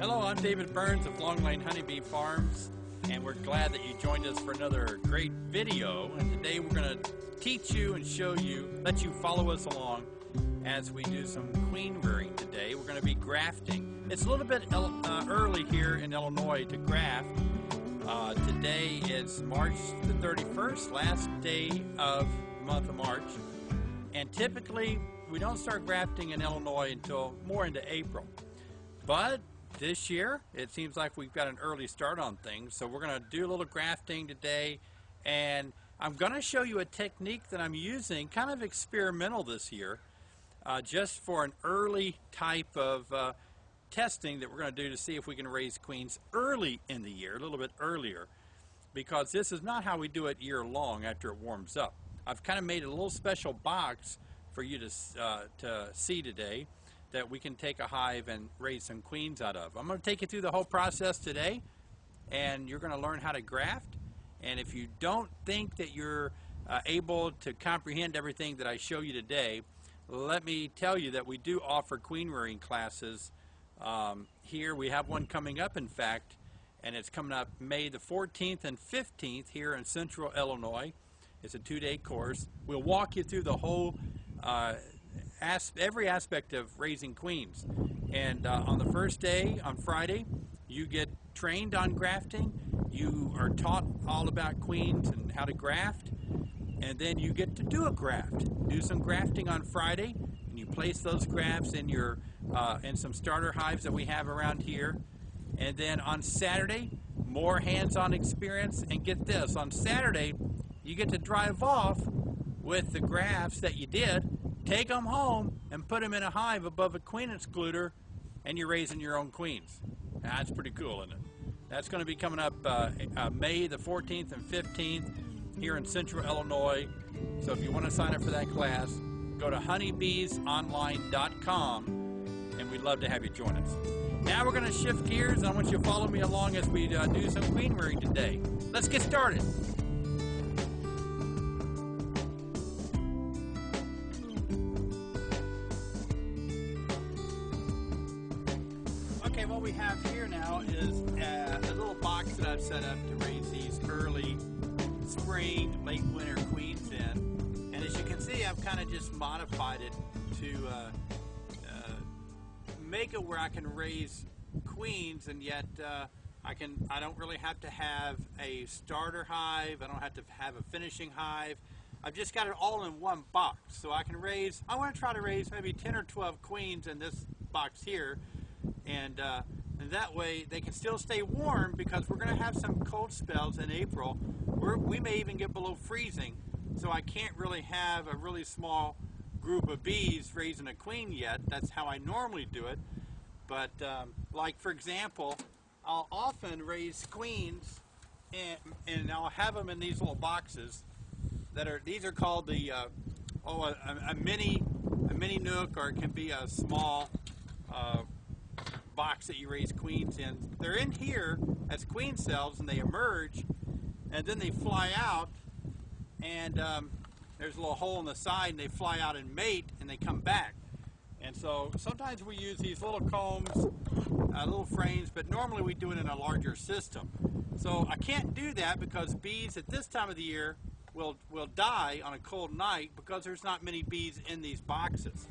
Hello, I'm David Burns of Long Lane Honeybee Farms, and we're glad that you joined us for another great video. And today we're going to teach you and show you, let you follow us along as we do some queen rearing today. We're going to be grafting. It's a little bit early here in Illinois to graft. Today is March the 31st, last day of the month of March. And typically we don't start grafting in Illinois until more into April. But this year, it seems like we've got an early start on things, so we're going to do a little grafting today, and I'm going to show you a technique that I'm using, kind of experimental this year, just for an early type of testing that we're going to do to see if we can raise queens early in the year, a little bit earlier, because this is not how we do it year long after it warms up. I've kind of made a little special box for you to see today, that we can take a hive and raise some queens out of. I'm going to take you through the whole process today, and you're going to learn how to graft. And if you don't think that you're able to comprehend everything that I show you today, let me tell you that we do offer queen rearing classes here. We have one coming up, in fact, and it's coming up May the 14th and 15th here in Central Illinois. It's a 2-day course. We'll walk you through the whole every aspect of raising queens, and on the first day, on Friday, you get trained on grafting. You are taught all about queens and how to graft, and then you get to do a graft. Do some grafting on Friday, and you place those grafts in your in some starter hives that we have around here. And then on Saturday, more hands-on experience. And get this, on Saturday you get to drive off with the grafts that you did, take them home and put them in a hive above a queen excluder, and you're raising your own queens. That's pretty cool, isn't it? That's going to be coming up May the 14th and 15th here in Central Illinois. So if you want to sign up for that class, go to honeybeesonline.com, and we'd love to have you join us. Now we're going to shift gears, and I want you to follow me along as we do some queen rearing today. Let's get started. Okay, what we have here now is a little box that I've set up to raise these early spring, late winter queens in. And as you can see, I've kind of just modified it to make it where I can raise queens, and yet I don't really have to have a starter hive. I don't have to have a finishing hive. I've just got it all in one box, so I can raise. I want to try to raise maybe 10 or 12 queens in this box here. And that way they can still stay warm, because we're going to have some cold spells in April. We may even get below freezing, so I can't really have a really small group of bees raising a queen yet. That's how I normally do it. But like for example, I'll often raise queens, and I'll have them in these little boxes that are, these are called the a mini nook, or it can be a small box that you raise queens in. They're in here as queen cells, and they emerge, and then they fly out, and there's a little hole in the side, and they fly out and mate, and they come back. And so sometimes we use these little combs, little frames, but normally we do it in a larger system. So I can't do that, because bees at this time of the year will die on a cold night, because there's not many bees in these boxes.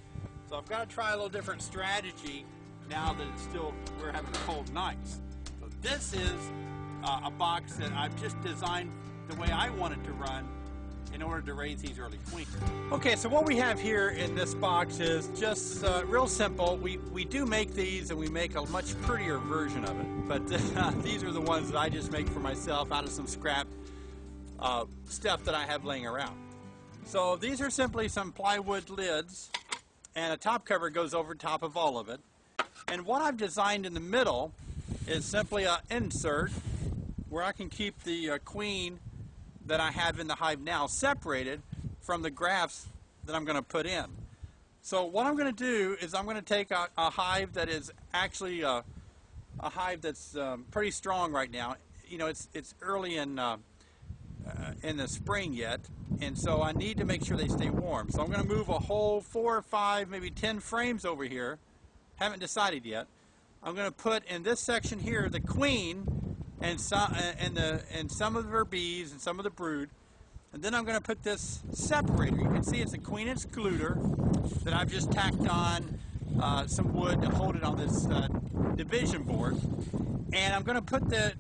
So I've got to try a little different strategy now that we're having cold nights. So this is a box that I've just designed the way I want it to run in order to raise these early queens. Okay, so what we have here in this box is just real simple. We do make these, and we make a much prettier version of it, but these are the ones that I just make for myself out of some scrap stuff that I have laying around. So these are simply some plywood lids, and a top cover goes over top of all of it. And what I've designed in the middle is simply an insert where I can keep the queen that I have in the hive now separated from the grafts that I'm going to put in. So what I'm going to do is I'm going to take a hive that is actually a hive that's pretty strong right now. You know, it's early in the spring yet, and so I need to make sure they stay warm. So I'm going to move a whole 4 or 5, maybe 10 frames over here. Haven't decided yet. I'm going to put in this section here the queen and some of her bees and some of the brood. And then I'm going to put this separator. You can see it's a queen excluder that I've just tacked on some wood to hold it on this division board. And I'm going to put the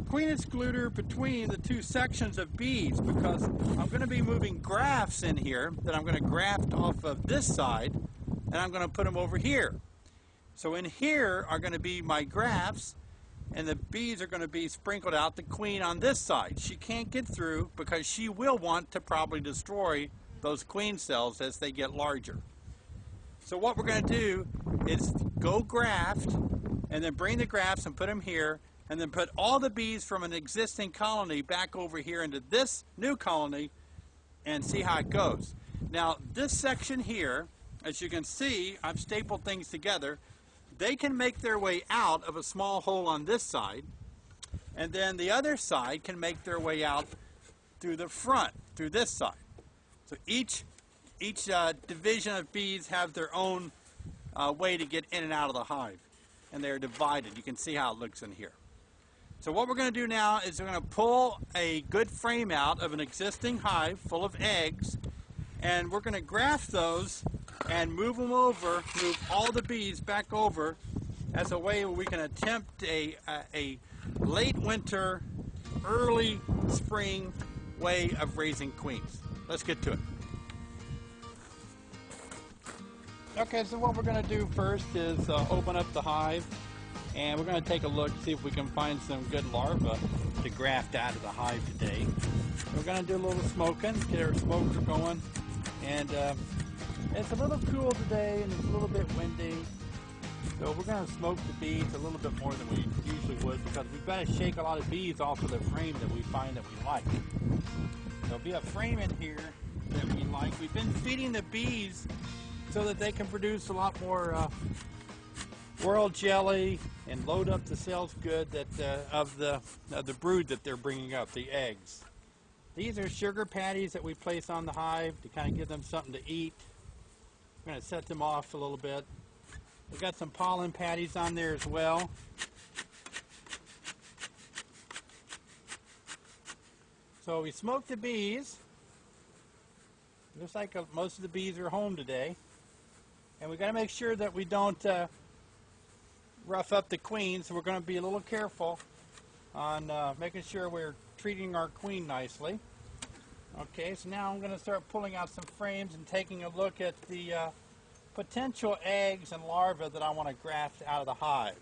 queen excluder between the two sections of bees because I'm going to be moving grafts in here that I'm going to graft off of this side, and I'm going to put them over here. So in here are going to be my grafts, and the bees are going to be sprinkled out, the queen on this side. She can't get through because she will want to probably destroy those queen cells as they get larger. So what we're going to do is go graft and then bring the grafts and put them here, and then put all the bees from an existing colony back over here into this new colony and see how it goes. Now this section here, as you can see, I've stapled things together. They can make their way out of a small hole on this side, and then the other side can make their way out through the front, through this side. So each division of bees have their own way to get in and out of the hive, and they're divided. You can see how it looks in here. So what we're going to do now is we're going to pull a good frame out of an existing hive full of eggs, and we're going to graft those and move them over, move all the bees back over as a way where we can attempt a late winter, early spring way of raising queens. Let's get to it. Okay, so what we're going to do first is open up the hive, and we're going to take a look, see if we can find some good larvae to graft out of the hive today. We're going to do a little smoking, get our smoker going, and it's a little cool today and it's a little bit windy, so we're going to smoke the bees a little bit more than we usually would because we've got to shake a lot of bees off of the frame that we find that we like. There'll be a frame in here that we like. We've been feeding the bees so that they can produce a lot more world jelly and load up the cells good of the brood that they're bringing up, the eggs. These are sugar patties that we place on the hive to kind of give them something to eat. We're going to set them off a little bit. We've got some pollen patties on there as well. So we smoked the bees. Looks like most of the bees are home today. And we've got to make sure that we don't rough up the queen, so we're going to be a little careful on making sure we're treating our queen nicely. Okay, so now I'm going to start pulling out some frames and taking a look at the potential eggs and larvae that I want to graft out of the hive.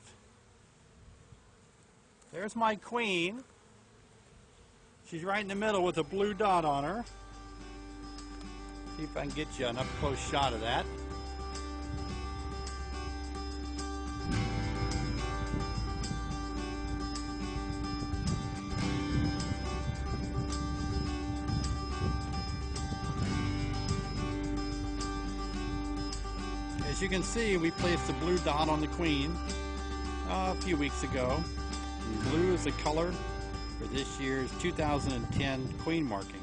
There's my queen. She's right in the middle with a blue dot on her. See if I can get you an up-close shot of that. As you can see, we placed a blue dot on the queen a few weeks ago. And blue is the color for this year's 2010 queen marking.